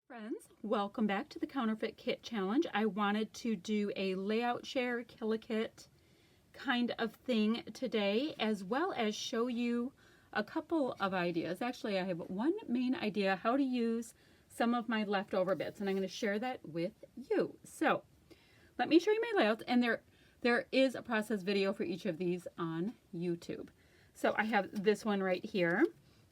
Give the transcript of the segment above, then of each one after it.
Friends, welcome back to the Counterfeit Kit Challenge. I wanted to do a layout share kill a kit kind of thing today, as well as show you a couple of ideas. Actually, I have one main idea how to use some of my leftover bits, and I'm going to share that with you. So let me show you my layouts, and there is a process video for each of these on YouTube. So I have this one right here.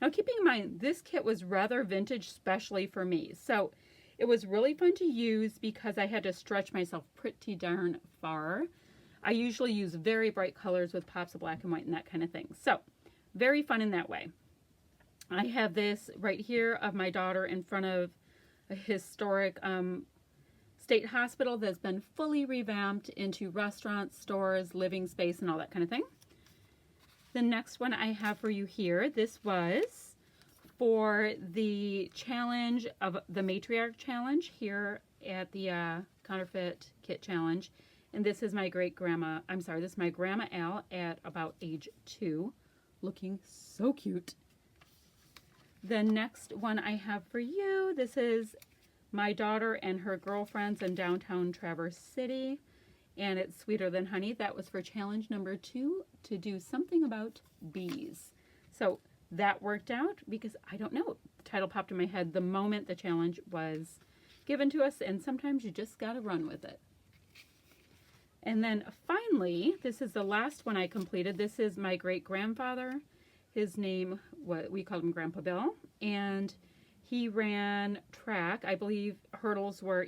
Now, keeping in mind, this kit was rather vintage, especially for me. So it was really fun to use because I had to stretch myself pretty darn far. I usually use very bright colors with pops of black and white and that kind of thing. So very fun in that way. I have this right here of my daughter in front of a historic state hospital that's been fully revamped into restaurants, stores, living space, and all that kind of thing. The next one I have for you here, this was for the challenge of the Matriarch Challenge here at the Counterfeit Kit Challenge. And this is my great-grandma, this is my Grandma Al at about age 2, looking so cute. The next one I have for you, this is my daughter and her girlfriends in downtown Traverse City. And it's Sweeter Than Honey. That was for challenge number 2, to do something about bees. So that worked out because, I don't know, the title popped in my head the moment the challenge was given to us, and sometimes you just gotta run with it. And then finally, this is the last one I completed. This is my great-grandfather. His name, we called him Grandpa Bill, and he ran track. I believe hurdles were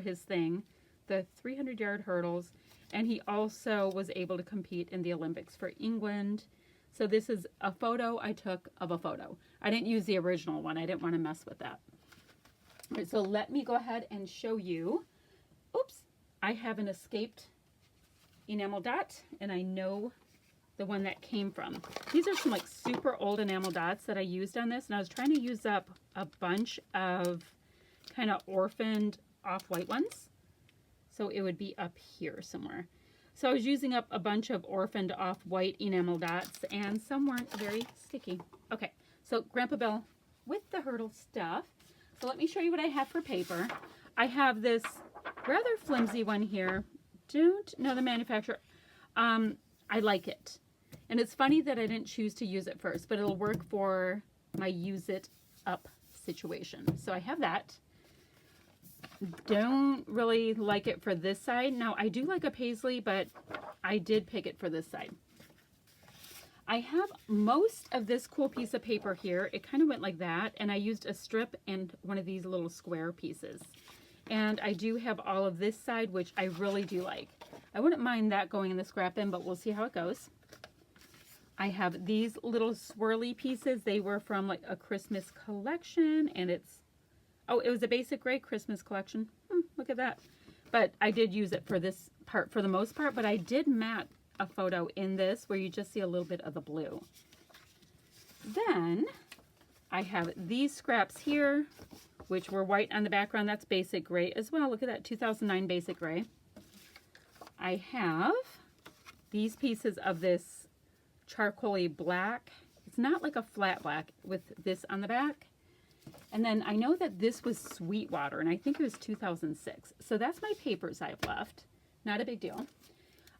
his thing. The 300-yard hurdles, and he also was able to compete in the Olympics for England. So this is a photo I took of a photo. I didn't use the original one. I didn't want to mess with that. All right, so let me go ahead and show you. Oops, I have an escaped enamel dot, and I know the one that came from. These are some like super old enamel dots that I used on this, and I was trying to use up a bunch of kind of orphaned off-white ones. So it would be up here somewhere. So I was using up a bunch of orphaned off-white enamel dots, and some weren't very sticky. Okay, so Grandpa Bill with the hurdle stuff. So let me show you what I have for paper. I have this rather flimsy one here. Don't know the manufacturer. I like it. And it's funny that I didn't choose to use it first, but it'll work for my use it up situation. So I have that. Don't really like it for this side. Now, I do like a paisley, but I did pick it for this side. I have most of this cool piece of paper here. It kind of went like that, and I used a strip and one of these little square pieces. And I do have all of this side, which I really do like. I wouldn't mind that going in the scrap bin, but we'll see how it goes. I have these little swirly pieces. They were from like a Christmas collection, and it was a basic gray Christmas collection. Look at that. But I did use it for this part for the most part, but I did mat a photo in this where you just see a little bit of the blue. Then I have these scraps here, which were white on the background. That's basic gray as well. Look at that, 2009 basic gray. I have these pieces of this charcoaly black. It's not like a flat black with this on the back. And then I know that this was Sweetwater, and I think it was 2006. So that's my papers I've left. Not a big deal.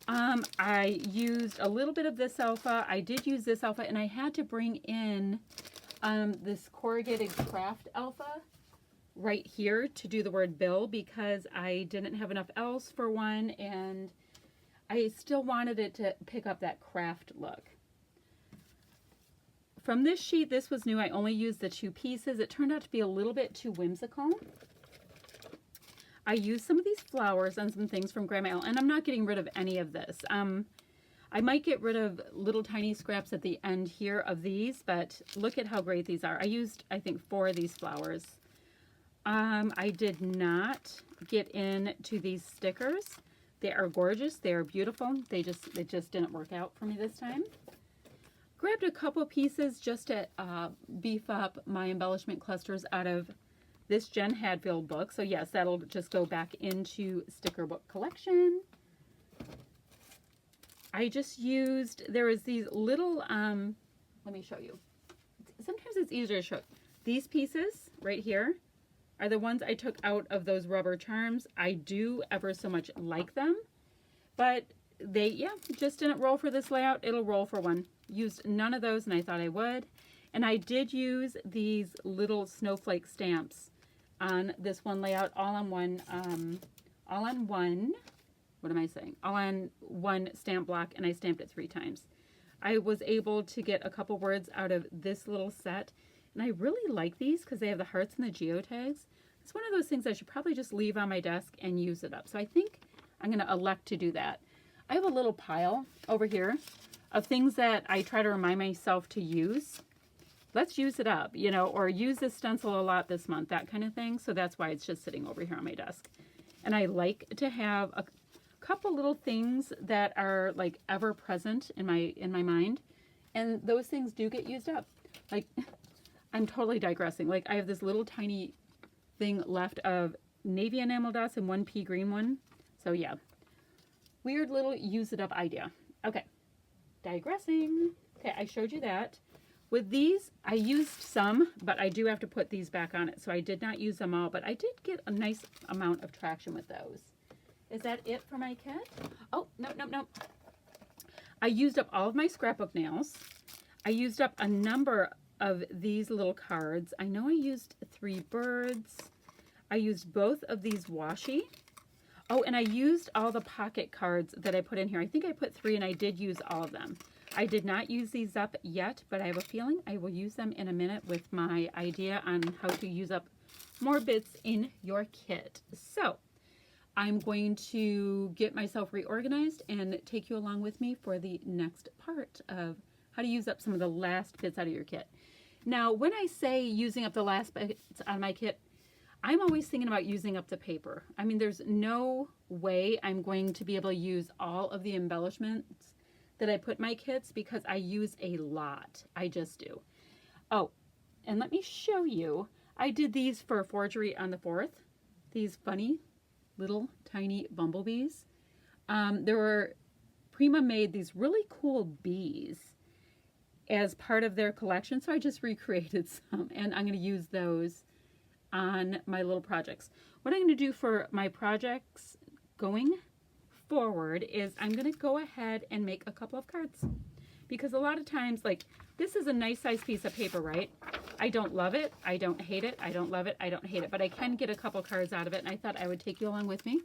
I used a little bit of this alpha. I did use this alpha, and I had to bring in this corrugated craft alpha right here to do the word Bill because I didn't have enough L's for one, and I still wanted it to pick up that craft look. From this sheet, this was new. I only used the 2 pieces. It turned out to be a little bit too whimsical. I used some of these flowers on some things from Grandma Al, and I'm not getting rid of any of this. I might get rid of little tiny scraps at the end here of these, but look at how great these are. I used, I think, 4 of these flowers. I did not get into these stickers. They are gorgeous. They are beautiful. It just didn't work out for me this time. Grabbed a couple pieces just to beef up my embellishment clusters out of this Jen Hadfield book. So yes, that'll just go back into sticker book collection. I just used, there was these little, let me show you. Sometimes it's easier to show. These pieces right here, are the ones I took out of those rubber charms. I do ever so much like them, but they, yeah, just didn't roll for this layout. It'll roll for one. Used none of those, and I thought I would. And I did use these little snowflake stamps on this one layout, all on one, what am I saying? All on one stamp block, and I stamped it 3 times. I was able to get a couple words out of this little set, and I really like these because they have the hearts and the geotags. It's one of those things I should probably just leave on my desk and use it up. So I think I'm going to elect to do that. I have a little pile over here of things that I try to remind myself to use. Let's use it up, you know, or use this stencil a lot this month, that kind of thing. So that's why it's just sitting over here on my desk. And I like to have a couple little things that are like ever present in my mind, and those things do get used up. Like, I'm totally digressing. Like, I have this little tiny thing left of navy enamel dots and 1 pea green one. So yeah, weird little use it up idea. Okay, digressing. Okay, I showed you that. With these, I used some, but I do have to put these back on it. So I did not use them all, but I did get a nice amount of traction with those. Is that it for my kit? Oh, no. I used up all of my scrapbook nails. I used up a number of these little cards. I know I used 3 birds. I used both of these washi. Oh, and I used all the pocket cards that I put in here. I think I put 3, and I did use all of them. I did not use these up yet, but I have a feeling I will use them in a minute with my idea on how to use up more bits in your kit. So I'm going to get myself reorganized and take you along with me for the next part of how to use up some of the last bits out of your kit. Now, when I say using up the last bits out of my kit, I'm always thinking about using up the paper. I mean, there's no way I'm going to be able to use all of the embellishments that I put in my kits because I use a lot. I just do. Oh, and let me show you. I did these for Forgery on the 4th. These funny little tiny bumblebees. There were, Prima made these really cool bees as part of their collection, so I just recreated some, and I'm going to use those on my little projects. What I'm going to do for my projects going forward is I'm going to go ahead and make a couple of cards, because a lot of times, like, this is a nice size piece of paper, right? I don't love it, I don't hate it, I don't love it, I don't hate it, but I can get a couple cards out of it, and I thought I would take you along with me,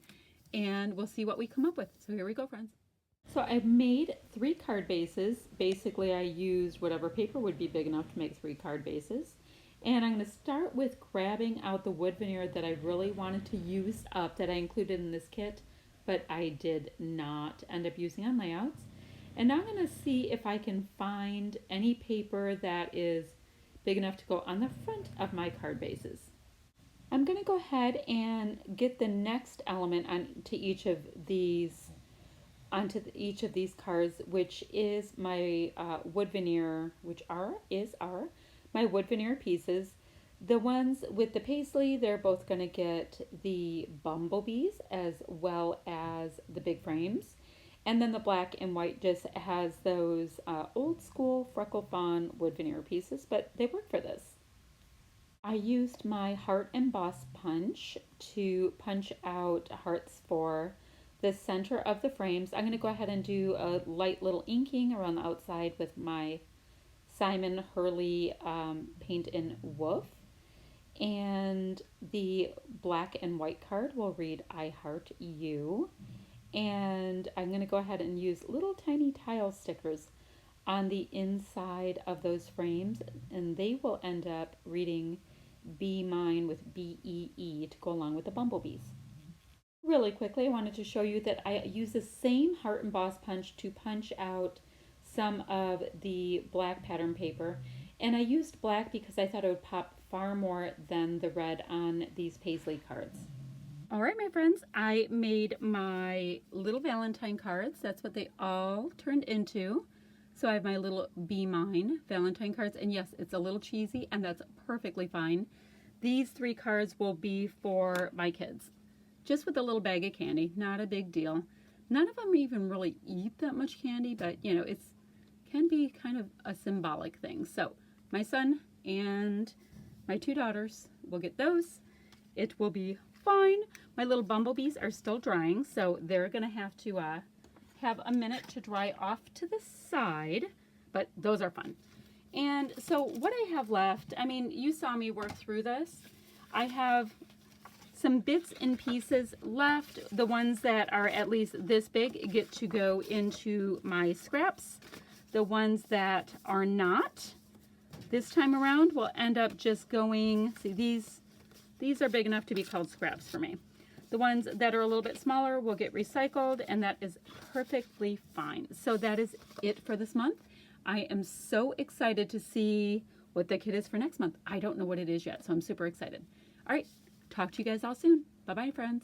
and we'll see what we come up with. So here we go, friends. So I've made 3 card bases. Basically, I used whatever paper would be big enough to make 3 card bases. And I'm going to start with grabbing out the wood veneer that I really wanted to use up, that I included in this kit, but I did not end up using on layouts. And now I'm going to see if I can find any paper that is big enough to go on the front of my card bases. I'm going to go ahead and get the next element onto each of these cards, which is my wood veneer, my wood veneer pieces. The ones with the paisley, they're both going to get the bumblebees as well as the big frames. And then the black and white just has those old school freckle fawn wood veneer pieces, but they work for this. I used my heart emboss punch to punch out hearts for the center of the frames. I'm going to go ahead and do a light little inking around the outside with my Simon Hurley Paint in Woof. And the black and white card will read I Heart You. And I'm going to go ahead and use little tiny tile stickers on the inside of those frames, and they will end up reading Be Mine with B-E-E to go along with the bumblebees. Really quickly, I wanted to show you that I use the same heart emboss punch to punch out some of the black pattern paper, and I used black because I thought it would pop far more than the red on these paisley cards. All right, my friends, I made my little Valentine cards. That's what they all turned into. So I have my little Be Mine Valentine cards, and yes, it's a little cheesy, and that's perfectly fine. These 3 cards will be for my kids, just with a little bag of candy, not a big deal. None of them even really eat that much candy, but you know, it's can be kind of a symbolic thing. So my son and my 2 daughters will get those. it will be fine. My little bumblebees are still drying, so they're going to have a minute to dry off to the side, but those are fun. And so what I have left, I mean, you saw me work through this. I have some bits and pieces left. The ones that are at least this big get to go into my scraps. The ones that are not this time around will end up just going, see, these are big enough to be called scraps for me. The ones that are a little bit smaller will get recycled, and that is perfectly fine. So that is it for this month. I am so excited to see what the kit is for next month. I don't know what it is yet, so I'm super excited. All right, talk to you guys all soon. Bye-bye, friends.